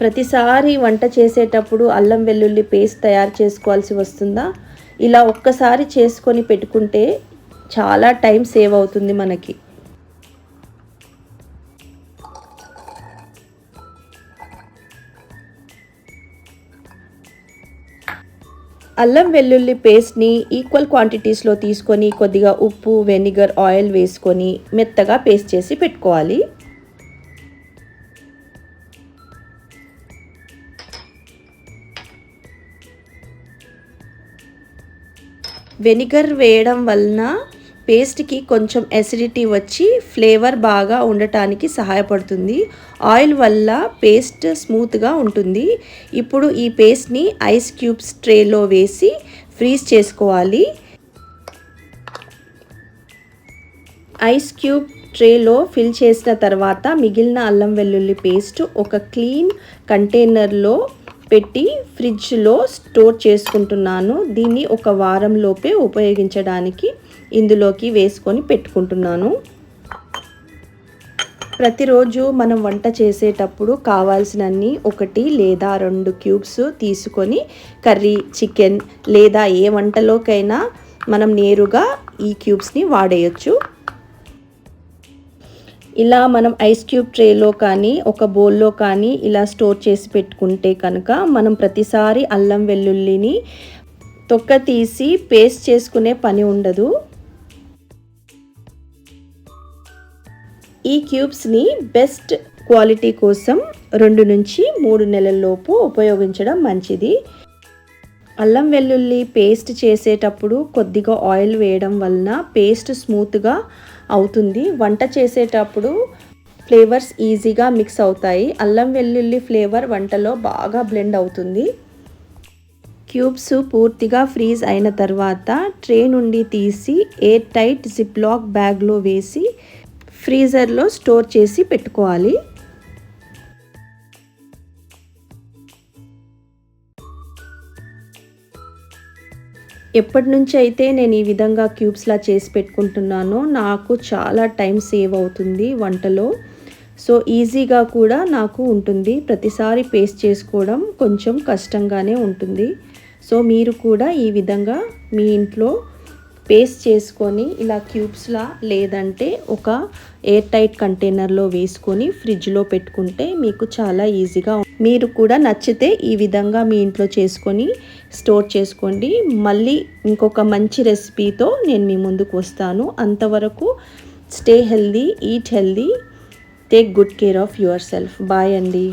ప్రతిసారి వంట చేసేటప్పుడు అల్లం వెల్లుల్లి పేస్ట్ తయారు చేసుకోవాల్సి వస్తుందా? ఇలా ఒక్కసారి చేసుకొని పెట్టుకుంటే చాలా టైం సేవ్ అవుతుంది మనకి. అల్లం వెల్లుల్లి పేస్ట్ని ఈక్వల్ క్వాంటిటీస్లో తీసుకొని కొద్దిగా ఉప్పు, వెనిగర్, ఆయిల్ వేసుకొని మెత్తగా పేస్ట్ చేసి పెట్టుకోవాలి. వెనిగర్ వేయడం వలన పేస్ట్కి కొంచెం ఎసిడిటీ వచ్చి ఫ్లేవర్ బాగా ఉండటానికి సహాయపడుతుంది. ఆయిల్ వల్ల పేస్ట్ స్మూత్గా ఉంటుంది. ఇప్పుడు ఈ పేస్ట్ని ఐస్ క్యూబ్స్ ట్రేలో వేసి ఫ్రీజ్ చేసుకోవాలి. ఐస్ క్యూబ్ ట్రేలో ఫిల్ చేసిన తర్వాత మిగిలిన అల్లం వెల్లుల్లి పేస్ట్ ఒక క్లీన్ కంటైనర్లో పెట్టి ఫ్రిడ్జ్లో స్టోర్ చేసుకుంటున్నాను. దీన్ని ఒక వారం లోపే ఉపయోగించడానికి ఇందులోకి వేసుకొని పెట్టుకుంటున్నాను. ప్రతిరోజు మనం వంట చేసేటప్పుడు కావాల్సినన్ని 1 లేదా 2 క్యూబ్స్ తీసుకొని కర్రీ, చికెన్ లేదా ఏ వంటలోకైనా మనం నేరుగా ఈ క్యూబ్స్ని వాడేయచ్చు. ఇలా మనం ఐస్ క్యూబ్ ట్రేలో కానీ ఒక బౌల్లో కానీ ఇలా స్టోర్ చేసి పెట్టుకుంటే కనుక మనం ప్రతిసారి అల్లం వెల్లుల్లిని తొక్క తీసి పేస్ట్ చేసుకునే పని ఉండదు. ఈ క్యూబ్స్ని బెస్ట్ క్వాలిటీ కోసం 2 నుంచి 3 నెలల్లోపు ఉపయోగించడం మంచిది. అల్లం వెల్లుల్లి పేస్ట్ చేసేటప్పుడు కొద్దిగా ఆయిల్ వేయడం వలన పేస్ట్ స్మూత్గా అవుతుంది. వంట చేసేటప్పుడు ఫ్లేవర్స్ ఈజీగా మిక్స్ అవుతాయి. అల్లం వెల్లుల్లి ఫ్లేవర్ వంటలో బాగా బ్లెండ్ అవుతుంది. క్యూబ్స్ పూర్తిగా ఫ్రీజ్ అయిన తర్వాత ట్రే నుండి తీసి ఎయిర్ టైట్ జిప్లాక్ బ్యాగ్లో వేసి ఫ్రీజర్లో స్టోర్ చేసి పెట్టుకోవాలి. ఎప్పటి నుంచి అయితే నేను ఈ విధంగా క్యూబ్స్లా చేసి పెట్టుకుంటున్నానో నాకు చాలా టైం సేవ్ అవుతుంది వంటలో. సో ఈజీగా కూడా నాకు ఉంటుంది. ప్రతిసారి పేస్ట్ చేసుకోవడం కొంచెం కష్టంగానే ఉంటుంది. సో మీరు కూడా ఈ విధంగా మీ ఇంట్లో పేస్ట్ చేసుకొని ఇలా క్యూబ్స్లా లేదంటే ఒక ఎయిర్ టైట్ కంటైనర్లో వేసుకొని ఫ్రిడ్జ్లో పెట్టుకుంటే మీకు చాలా ఈజీగా. మీరు కూడా నచ్చితే ఈ విధంగా మీ ఇంట్లో చేసుకొని స్టోర్ చేసుకోండి. మళ్ళీ ఇంకొక మంచి రెసిపీతో నేను మీ ముందుకు వస్తాను. అంతవరకు stay healthy, eat healthy, take good care of yourself. Bye అండి.